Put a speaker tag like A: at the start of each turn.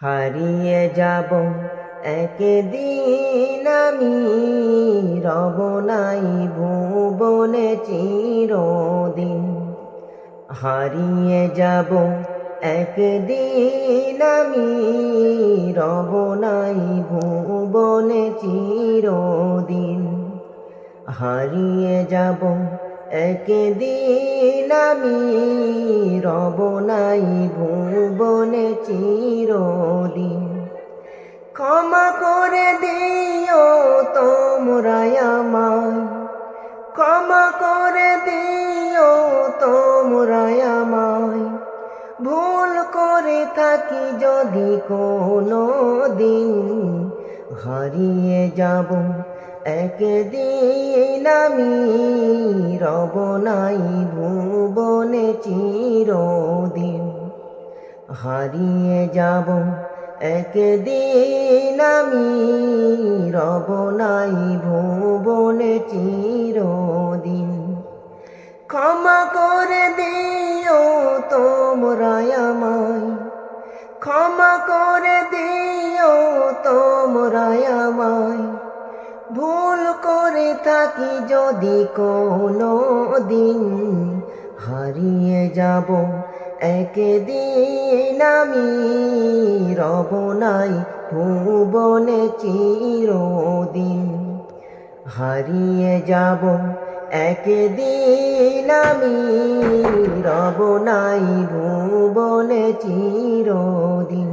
A: হারিয়ে যাব একদিন আমি, রব নাই ভুবনে চিরদিন। হারিয়ে যাব একদিন আমি, রব নাই ভুবনে চিরদিন। হারিয়ে যাব একদিন আমি, রব নাই ভুবনে চিরদিন। ক্ষমা করে দিও তোমরা আমায়, ক্ষমা করে দিও তোমরা আমায়। ভুল করে থাকি যদি কোনো দিন, হারিয়ে যাব একদিন আমি, রব নাই ভুবনে চিরদিন। হারিয়ে যাব একদিন আমি, রব নাই ভুবনে চিরদিন। ক্ষমা করে দিও তোমরা আমায়, ক্ষমা করে দিও তোমরা আমায়। ভুল করে থাকি যদি কোনো দিন, হারিয়ে যাব একদিন আমি, রব নাই ভুবনে চিরদিন। হারিয়ে যাব একদিন আমি, রব নাই ভুবনে চিরদিন।